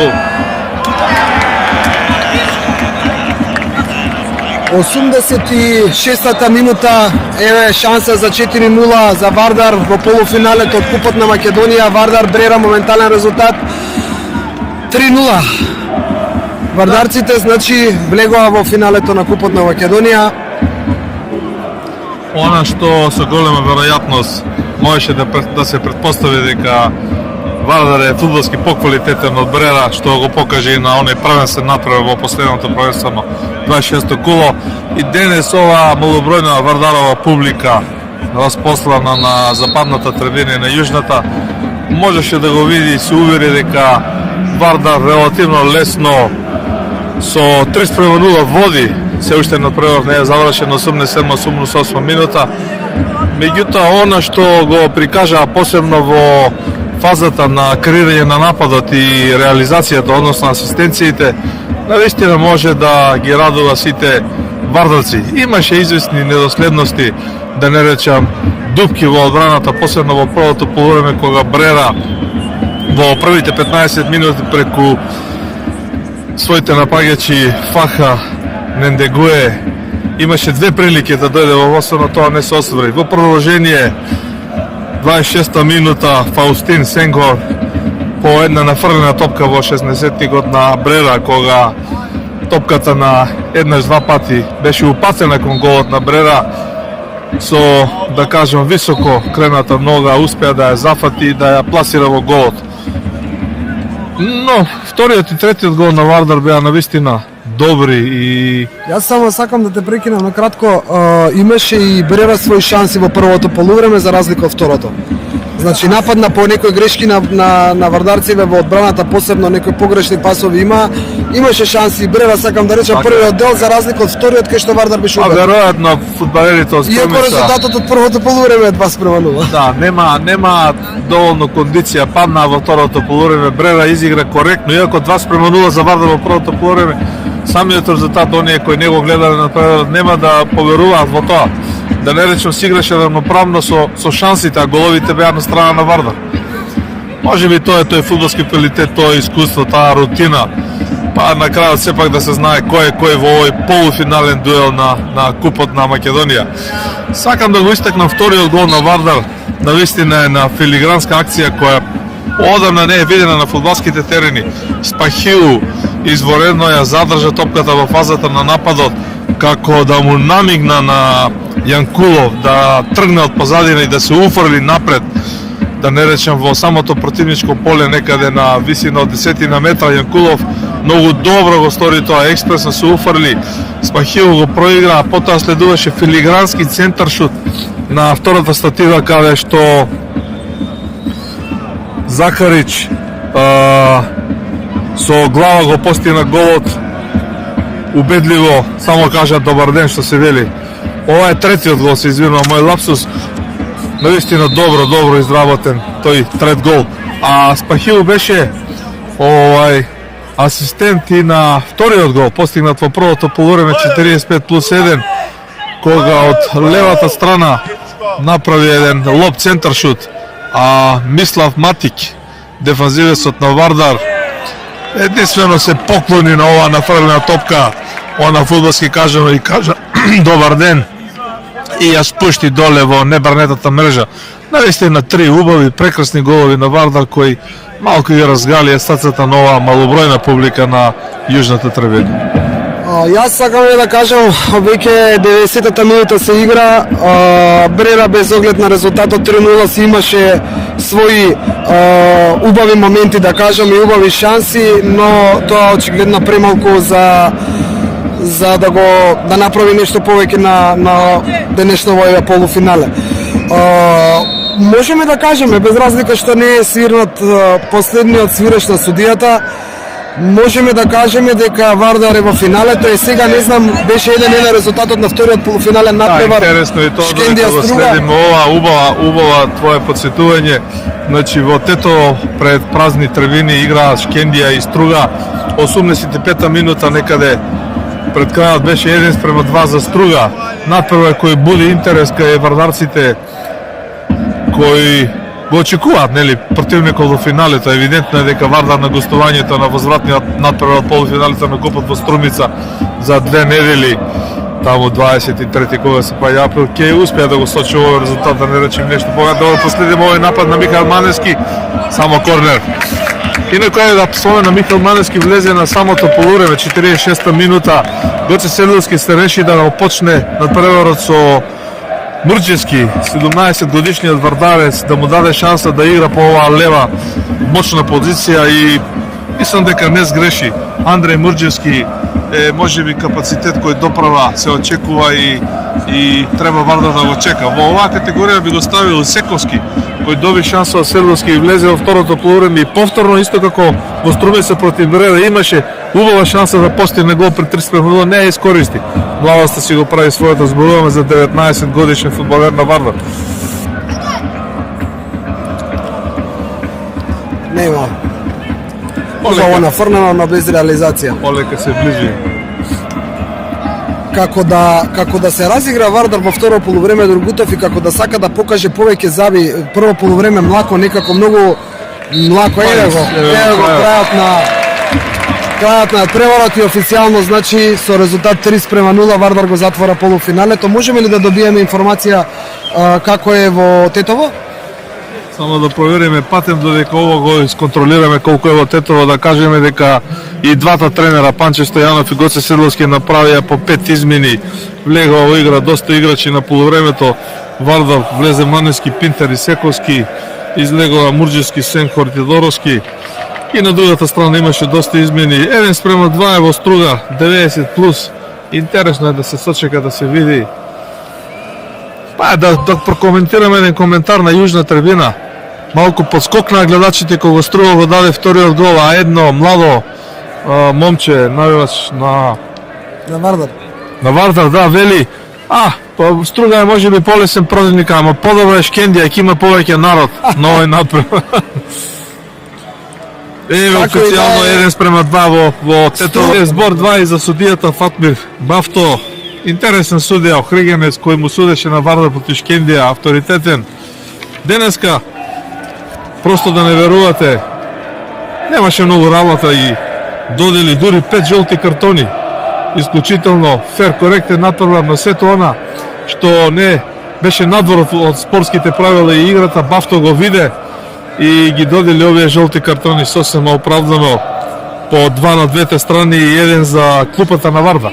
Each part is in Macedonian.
гол. 86-та минута, еве шанса за 4-0 за Вардар во полуфиналето од Купот на Македонија. Вардар Брера моментален резултат 3-0. Вардарците значи влегоа во финалето на Купот на Македонија. Она што со голема веројатност можеше да се претпостави дека Вардар е фудбалски поквалитетен од Брера, што го покаже и на оној првенствен направи во последното првенствено 26-то коло. И денес ова малобројна Вардарова публика распослана на западната трибина и на јужната можеше да го види и се увери дека Вардар релативно лесно со 3-0 води. Се уште на првов не е завршен 87-88 минута. Меѓутоа, она што го прикажа посебно во фазата на креирање на нападот и реализацијата, односно асистенциите, навистина може да ги радува сите вардарци. Имаше известни недоследности, да не речам дупки во одбраната, посебно во првото полувреме кога Брера во првите 15 минути преку своите напаѓачи Фаха, Нендегуе имаше две прилики да дојде во водство, но тоа не се оствари. Во продолжение 26-та минута Фаустин Сенгор по една нафрлена топка во 60-тикот на Брера, кога топката на еднаш-два пати беше упацена кон голот на Брера, со, да кажем, високо крената нога успеа да ја зафати и да ја пласира во голот. Но вториот и третиот гол на Вардар беа навистина добри и... Јас само сакам да те прекинам на кратко. Имаше и Брера своји шанси во првото полувреме за разлика од второто. Значи нападна по некои грешки на вардарциве во одбраната, посебно некои погрешни пасови имаше шанси. Брера, сакам да речам, првиот дел за разлика од вториот кај што Вардар беше убеден. Веројатно фудбалерите од Иако резултатот од првото полувреме е 2-0. Да, нема доволно кондиција, падна во второто полувреме. Брера изигра коректно, иако 2-0 за Вардар во првото полувреме. Самиот резултат, оние кои не го гледале на првиот, нема да поверуваат во тоа. Да не речем, си играше равноправно со шансите, а головите беа на страна на Вардар. Може би тоа е тој фудбалски квалитет, тоа искуство, таа рутина. Па на крајот сепак да се знае кој е кој во овој полуфинален дуел на Купот на Македонија. Сакам да го истакнам вториот гол на Вардар. Навистина е на филигранска акција која одамна не е видена на фудбалските терени. Спахил изворедно ја задржа топката во фазата на нападот, како да му намигна на Јанкулов да тргне од позадина и да се уфрли напред, да не речем во самото противничко поле некаде на висина од 10 метра. Јанкулов многу добро го стори тоа, експресно се уфрли, Спахил го проигра, а потоа следуваше филигрански центаршут на втората статива каде што Захарич со глава го постигна голот. Убедливо, само кажа добар ден што се вели. Ова е третиот гол, се извинувам, мој лапсус. Наистина добро изработен тој трет гол. А Спахил беше асистент и на вториот гол, постигнат во првото полувреме 45+1, кога од левата страна направи еден лоп центаршут, а Мислав Матик, дефанзивецот на Вардар, единствено се поклони на ова нафрлена топка, она фудбалски кажано и кажа добар ден и ја спушти доле во небранетата мрежа. Навистина три убави, прекрасни голови на Вардар кои малку ги разгалија срцата на оваа малобројна публика на јужната трибина. Јас сакам да кажам, веќе 90-та минута се игра, Брера без оглед на резултатот 3-0 си имаше своји убави моменти, да кажам, и убави шанси, но тоа очигледно премалку за да направи нешто повеќе на денешно во полуфинале. Можеме да кажеме, без разлика што не е свирнат последниот свиреш на судијата, можеме да кажеме дека Вардар е во финалето и сега не знам, беше 1-1 резултатот на вториот полуфинален надпревар. Да, интересно и тоа да го следиме ова убава твое подсетување. Значи во Тето пред празни трибини играат Шкендија и Струга. 85-та минута некаде пред крајот беше 1:2 за Струга. Надпревар кој буди интерес кај вардарците, кои го очекуваат, нели, противникот во финалето. Евидентно е дека Вардар на гостувањето на возвратниот натпревар од полуфиналите на купот во Струмица за 2 недели, таму 23 кога се паѓа април, ќе успеа да го сочи овој резултат, да не речем нешто повеќе. Да последиме овој напад на Михаил Маневски, само корнер. Инаку е да спомена, Михаил Маневски влезе на самото полувреме, 46-та минута. Гоце Седловски се реши да го почне надпреварот со Мурџевски, 17 годишниот вардарец, да му даде шанса да игра по оваа лева мощна позиција и мислам дека не сгреши. Андреј Мурџевски е можеби капацитет кој доправа се очекува и треба Вардар да го чека. Во оваа категорија би го ставил Сековски, кој доби шанса од Седловски и влезе во второто полувреме и повторно исто како во Струмица против Брера имаше убава шанса да постигне гол пред 3-0, не ја искористи. Младоста си го прави својата, зборуваме за 19 годишен фудбалер на Вардар. Нема. Ова нафрнено на без реализација. Олека се ближи. Како да се разигра Вардар во второ полувреме Другутов и како да сака да покаже повеќе заби, прво полувреме млако, некако многу млако еве го крајот на преварот и официјално, значи со резултат 3-0 Вардар го затвора полуфиналето. Можеме ли да добиеме информација како е во Тетово? Само да провериме патем додека ово го исконтролираме колку е во Тетово, да кажеме дека и двата тренера Панче Стојанов и Гоце Седловски направија по 5 измени. Влегува во игра доста играчи на полувремето. Вардар влезе Маневски, Пинтер и Сековски, излегува Мурџевски, Сенхор и Тодоровски. И на другата страна имаше доста измени. 1:2 е во Струга, 90+. Интересно е да се сочека, да се види. Па да прокоментираме еден коментар на Јужна трибина. Малку подскокнаа гледачите кога Струга го даде вториот гол, а едно младо момче, навивач на Вардар. На Вардар, да, вели, па Струга е можеби полесен противник, ама подобро е Шкендија, ќе има повеќе народ на овој надпревар. Еве официјално 1:2 во Тетово. Збор 2 и за судијата Фатмир Бафто. Интересен судија, Охригенец, кој му судеше на Вардар против Шкендија, авторитетен. Денеска, просто да не верувате, немаше многу работа и додели дури 5 жолти картони. Исклучително фер, коректен натпревар на сето она што не беше надвор од спортските правила и играта. Бафто го виде и ги додели овие жолти картони сосема оправдано, по 2 на двете страни и еден за клупата на Вардар.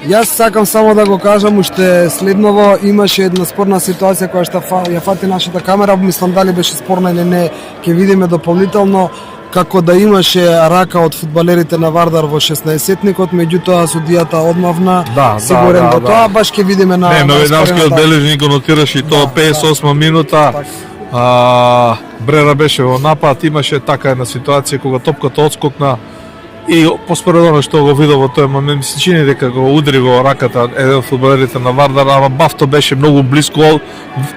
Јас сакам само да го кажам, уште следново имаше една спорна ситуација која што ја фати нашата камера, мислам дали беше спорна или не, ќе видиме дополнително, како да имаше рака од фудбалерите на Вардар во 16-никот, меѓутоа судијата одмавна, сигурен до тоа, баш ќе видиме на... Не, новинарскиот бележник го нотираше и тоа 58 минута. Брера беше во напад, имаше така една ситуација кога топката одскокна и поспоредно што го видов во тој момент, ми се чини дека го удри во раката еден од фудбалерите на Вардар, ама Бафто беше многу блиско,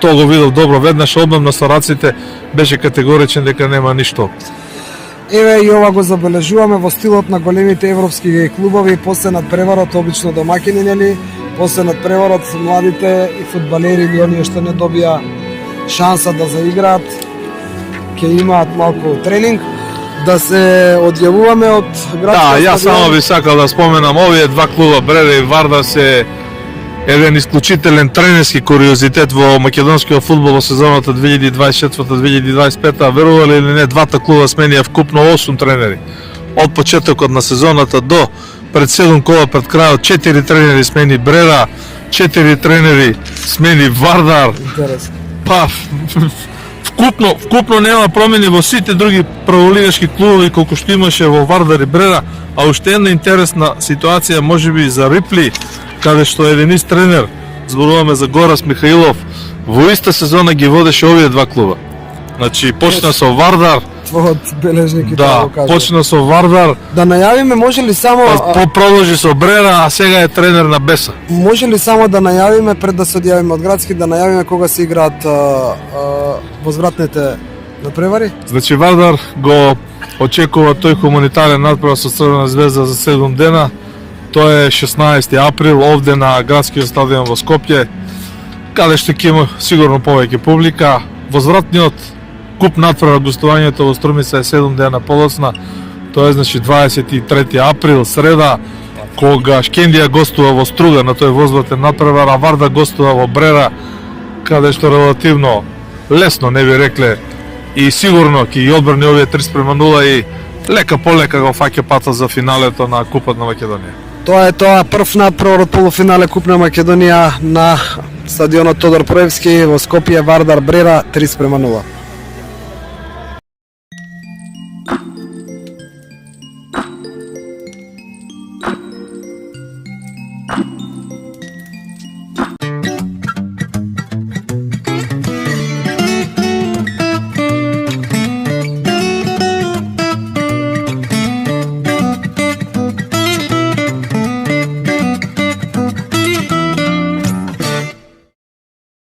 тоа го видов добро, веднаш одмам на сораците, беше категоричен дека нема ништо. Еве и ова го забележуваме во стилот на големите европски клубови, после надпреварот обично домаќини, нели, после надпреварот младите и фудбалери или оние што не добија шанса да заиграат, ќе имаат малку тренинг, да се одјавуваме од градската. Да, јас само би сакал да споменам, овие два клуба, Брера и Вардар, се еден исклучителен тренерски куриозитет во македонскиот фудбал во сезоната 2024-2025. Верували или не, двата клуба сменија вкупно 8 тренери. Од почетокот на сезоната до пред 7 кола пред крајот, 4 тренери смени Брера, 4 тренери смени Вардар. Интересно. Па, вкупно нема промени во сите други прволигашки клубови колку што имаше во Вардар и Брера, а уште една интересна ситуација можеби за Рипли, каде што еден ист тренер, зборуваме за Горас Михаилов, во иста сезона ги водеше овие два клуба. Значи, почна со Вардар. Твојот бележник и да, почна со Вардар. Да најавиме, може ли само... Продолжи со Брера, а сега е тренер на Беса. Може ли само да најавиме, пред да се одјавиме од градски, да најавиме кога се играат возвратните надпревари? Значи, Вардар го очекува тој хуманитарен надпревар со Црвена звезда за 7 дена. Тоа е 16 април, овде на градскиот стадион во Скопје, каде што ќе има сигурно повеќе публика. Возвратниот куп натпревар гостувањето во Струмица е 7 дена подоцна. Тоа е значи 23 април, среда, кога Шкендија гостува во Струга на тој возбатен натпревар, а Вардар гостува во Брера, каде што релативно лесно, не би рекле, и сигурно ќе ги одбрани овие 3:0 и лека полека го фаќа патот за финалето на Купот на Македонија. Тоа е тоа, прв натпревар од полуфинале Куп на Македонија на стадионот Тодор Проевски во Скопје, Вардар Брера 3:0.